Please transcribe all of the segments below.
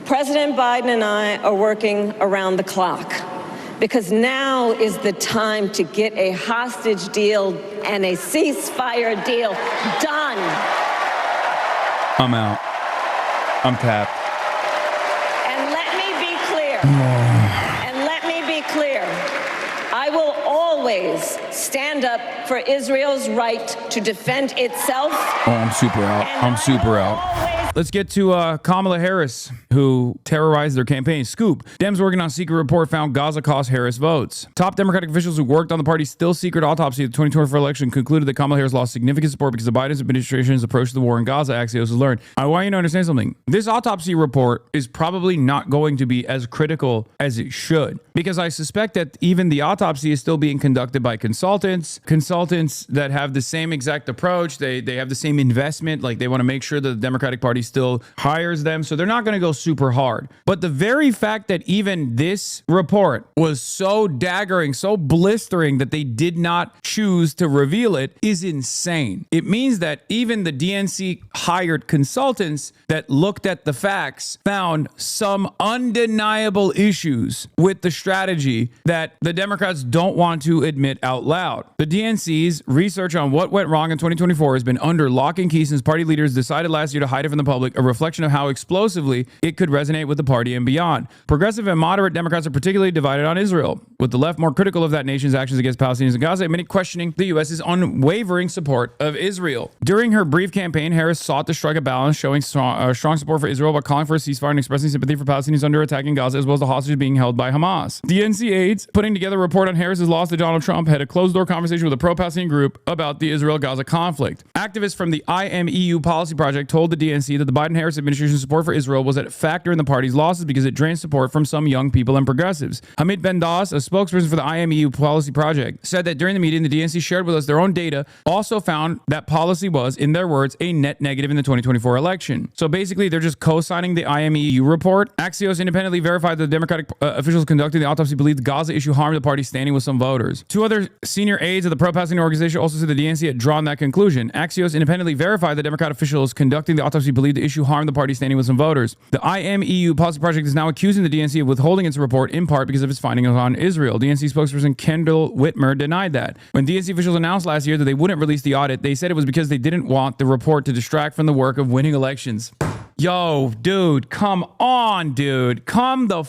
President Biden and I are working around the clock because now is the time to get a hostage deal and a ceasefire deal done. I'm out. I'm tapped. And let me be clear. I will always stand up for Israel's right to defend itself. Oh, I'm super out. Let's get to Kamala Harris, who terrorized their campaign. Scoop. Dems working on secret report found Gaza cost Harris votes. Top Democratic officials who worked on the party's still secret autopsy of the 2024 election concluded that Kamala Harris lost significant support because of Biden's administration's approach to the war in Gaza, Axios has learned. I want you to understand something. This autopsy report is probably not going to be as critical as it should, because I suspect that even the autopsy is still being conducted by consultants that have the same exact approach. They have the same investment. Like, they want to make sure that the Democratic Party still hires them. So they're not going to go super hard. But the very fact that even this report was so daggering, so blistering that they did not choose to reveal it is insane. It means that even the DNC hired consultants that looked at the facts found some undeniable issues with the strategy that the Democrats don't want to admit out loud. The DNC's research on what went wrong in 2024 has been under lock and key since party leaders decided last year to hide it from the public, a reflection of how explosively it could resonate with the party and beyond. Progressive and moderate Democrats are particularly divided on Israel, with the left more critical of that nation's actions against Palestinians in Gaza and many questioning the U.S.'s unwavering support of Israel. During her brief campaign, Harris sought to strike a balance, showing strong support for Israel while calling for a ceasefire and expressing sympathy for Palestinians under attack in Gaza, as well as the hostages being held by Hamas. DNC aides putting together a report on Harris's loss to Donald Trump had a closed-door conversation with a pro-Palestinian group about the Israel-Gaza conflict. Activists from the IMEU Policy Project told the DNC that the Biden-Harris administration's support for Israel was a factor in the party's losses because it drained support from some young people and progressives. Hamid Bendas, a spokesperson for the IMEU Policy Project, said that during the meeting, the DNC shared with us their own data, also found that policy was, in their words, a net negative in the 2024 election. So basically, they're just co-signing the IMEU report. Axios independently verified that the Democratic officials conducting the autopsy believed the Gaza issue harmed the party's standing with some voters. Two other senior aides of the pro-Palestinian organization also said the DNC had drawn that conclusion. Axios independently verified that Democrat officials conducting the autopsy believed the issue harmed the party's standing with some voters. The IMEU Policy Project is now accusing the DNC of withholding its report in part because of its findings on Israel. DNC spokesperson Kendall Whitmer denied that. When DNC officials announced last year that they wouldn't release the audit, they said it was because they didn't want the report to distract from the work of winning elections. Yo, dude, come on, dude. Come the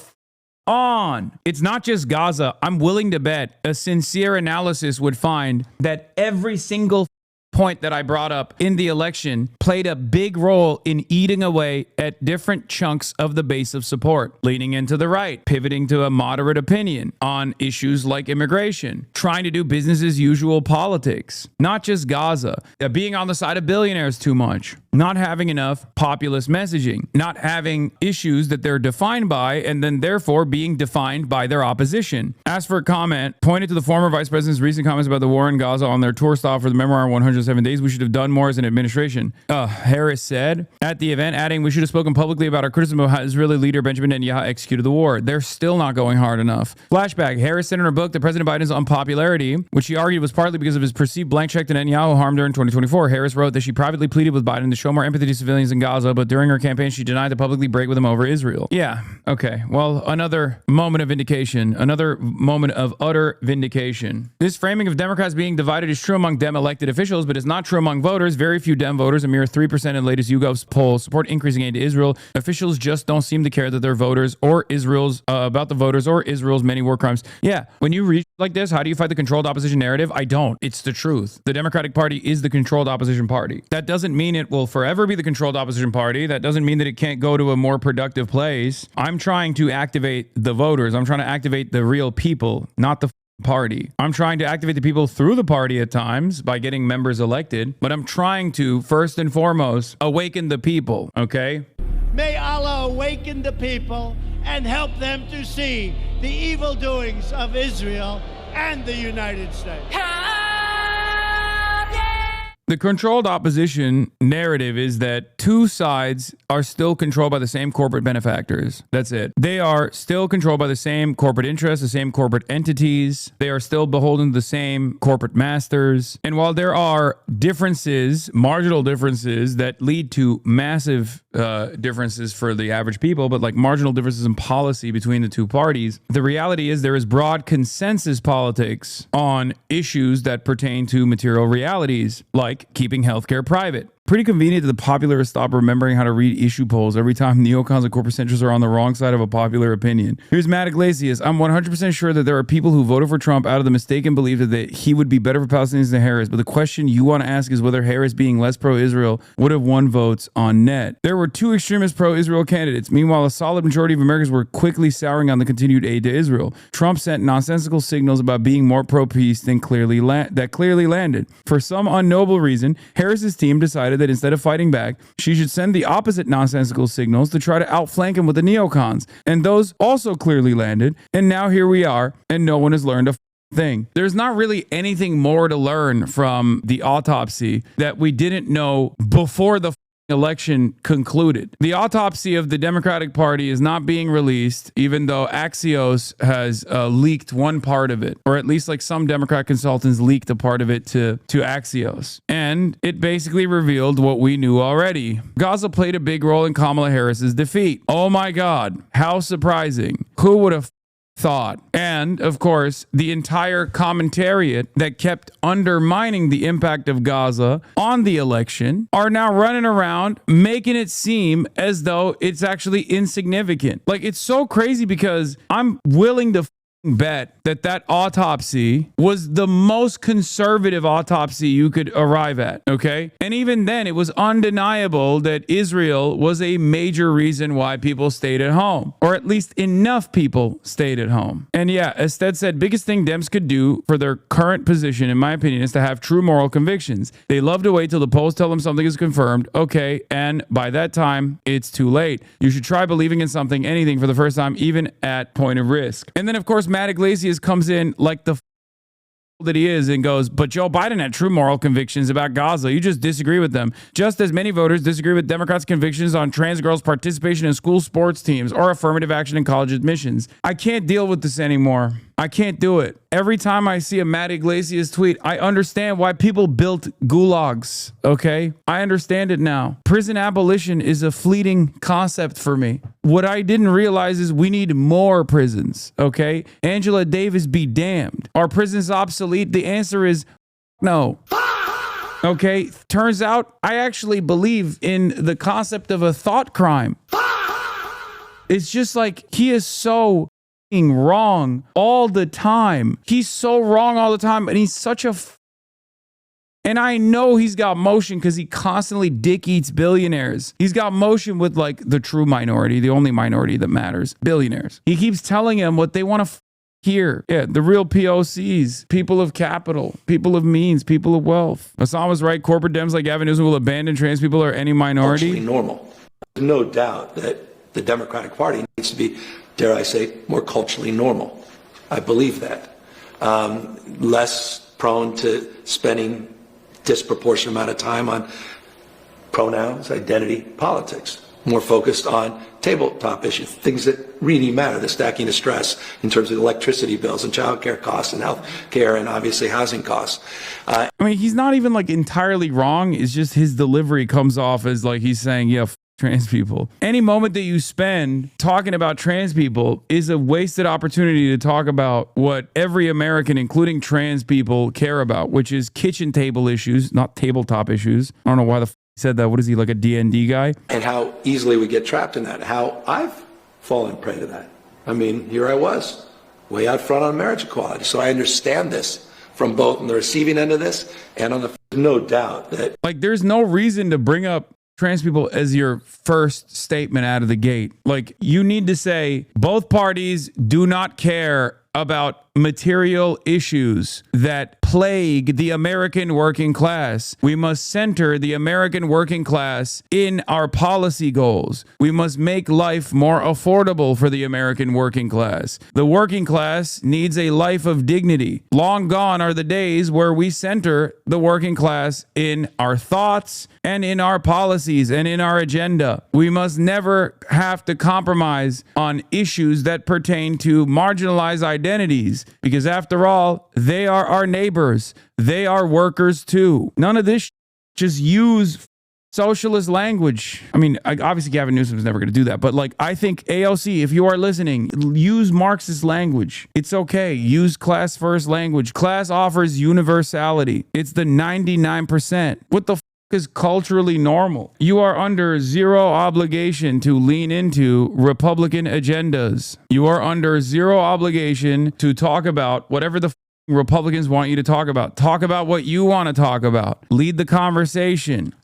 on. It's not just Gaza. I'm willing to bet a sincere analysis would find that every single point that I brought up in the election played a big role in eating away at different chunks of the base of support, leaning into the right, pivoting to a moderate opinion on issues like immigration, trying to do business as usual politics, not just Gaza, being on the side of billionaires too much, not having enough populist messaging, not having issues that they're defined by and then therefore being defined by their opposition. As for a comment, pointed to the former vice president's recent comments about the war in Gaza on their tour stop for the memoir 107 Days, we should have done more as an administration. Harris said at the event, adding, we should have spoken publicly about our criticism of how Israeli leader Benjamin Netanyahu executed the war. They're still not going hard enough. Flashback, Harris said in her book that President Biden's unpopularity, which she argued was partly because of his perceived blank check to Netanyahu, harmed her in 2024. Harris wrote that she privately pleaded with Biden to show more empathy to civilians in Gaza, but during her campaign, she denied to publicly break with him over Israel. Yeah, okay. Well, another moment of vindication, another moment of utter vindication. This framing of Democrats being divided is true among Dem elected officials, but it's not true among voters. Very few Dem voters, a mere 3% in the latest YouGov poll, support increasing aid to Israel. Officials just don't seem to care that their voters or Israel's about the voters or Israel's many war crimes. Yeah, when you reach like this, how do you fight the controlled opposition narrative? I don't. It's the truth. The Democratic Party is the controlled opposition party. That doesn't mean it will forever be the controlled opposition party. That doesn't mean that it can't go to a more productive place. I'm trying to activate the voters. I'm trying to activate the real people, not the party. I'm trying to activate the people through the party at times by getting members elected, but I'm trying to, first and foremost, awaken the people, okay? May Allah awaken the people and help them to see the evil doings of Israel and the United States. The controlled opposition narrative is that two sides are still controlled by the same corporate benefactors. That's it. They are still controlled by the same corporate interests, the same corporate entities. They are still beholden to the same corporate masters. And while there are differences, marginal differences that lead to massive differences for the average people, but like marginal differences in policy between the two parties, the reality is there is broad consensus politics on issues that pertain to material realities, like keeping healthcare private. Pretty convenient that the popularists stop remembering how to read issue polls every time neocons and corporate centrists are on the wrong side of a popular opinion. Here's Matt Iglesias. I'm 100% sure that there are people who voted for Trump out of the mistaken belief that he would be better for Palestinians than Harris. But the question you want to ask is whether Harris, being less pro-Israel, would have won votes on net. There were two extremist pro-Israel candidates. Meanwhile, a solid majority of Americans were quickly souring on the continued aid to Israel. Trump sent nonsensical signals about being more pro-peace than clearly landed. For some unknowable reason, Harris's team decided that instead of fighting back, she should send the opposite nonsensical signals to try to outflank him with the neocons. And those also clearly landed. And now here we are, and no one has learned a thing. There's not really anything more to learn from the autopsy that we didn't know before the election concluded. The autopsy of the Democratic Party is not being released, even though Axios has leaked one part of it, or at least like some Democrat consultants leaked a part of it to Axios. And it basically revealed what we knew already. Gaza played a big role in Kamala Harris's defeat. Oh my God, how surprising. Who would have thought? And of course, the entire commentariat that kept undermining the impact of Gaza on the election are now running around making it seem as though it's actually insignificant. Like, it's so crazy because I'm willing to bet that autopsy was the most conservative autopsy you could arrive at, okay? And even then, it was undeniable that Israel was a major reason why people stayed at home, or at least enough people stayed at home. And yeah, as Ted said, biggest thing Dems could do for their current position, in my opinion, is to have true moral convictions. They love to wait till the polls tell them something is confirmed, okay, and by that time, it's too late. You should try believing in something, anything, for the first time, even at point of risk. And then, of course, Matt Iglesias comes in like the that he is and goes, but Joe Biden had true moral convictions about Gaza. You just disagree with them. Just as many voters disagree with Democrats' convictions on trans girls' participation in school sports teams or affirmative action in college admissions. I can't deal with this anymore. I can't do it. Every time I see a Matt Iglesias tweet, I understand why people built gulags, okay? I understand it now. Prison abolition is a fleeting concept for me. What I didn't realize is we need more prisons, okay? Angela Davis be damned. Are prisons obsolete? The answer is no. Okay? Turns out I actually believe in the concept of a thought crime. It's just like he is so wrong all the time. He's so wrong all the time, and he's such a and I know he's got motion because he constantly dick eats billionaires. He's got motion with like the true minority, the only minority that matters, billionaires. He keeps telling them what they want to hear. Yeah, the real POCs, people of capital, people of means, people of wealth. Hassan was right. Corporate Dems like Gavin Newsom will abandon trans people or any minority. Culturally normal. There's no doubt that the Democratic Party needs to be, dare I say, more culturally normal. I believe that. Less prone to spending disproportionate amount of time on pronouns, identity, politics. More focused on tabletop issues, things that really matter, the stacking of stress in terms of electricity bills and child care costs and health care and obviously housing costs. I mean, he's not even like entirely wrong. It's just his delivery comes off as like he's saying, yeah, trans people. Any moment that you spend talking about trans people is a wasted opportunity to talk about what every American, including trans people, care about, which is kitchen table issues, not tabletop issues. I don't know why the he said that. What is he, like a D&D guy? And how easily we get trapped in that, how I've fallen prey to that. I mean, here I was, way out front on marriage equality. So I understand this from both on the receiving end of this and on the, no doubt that. Like, there's no reason to bring up trans people as your first statement out of the gate. Like, you need to say both parties do not care about material issues that plague the American working class. We must center the American working class in our policy goals. We must make life more affordable for the American working class. The working class needs a life of dignity. Long gone are the days where we center the working class in our thoughts and in our policies and in our agenda. We must never have to compromise on issues that pertain to marginalized identities, because after all, they are our neighbors. They are workers too. None of this just use socialist language. I mean, obviously Gavin Newsom's never going to do that, but like, I think AOC, if you are listening, use Marxist language. It's okay. Use class first language. Class offers universality. It's the 99%. What the f is culturally normal? You are under zero obligation to lean into Republican agendas. You are under zero obligation to talk about whatever the Republicans want you to talk about. Talk about what you want to talk about. Lead the conversation.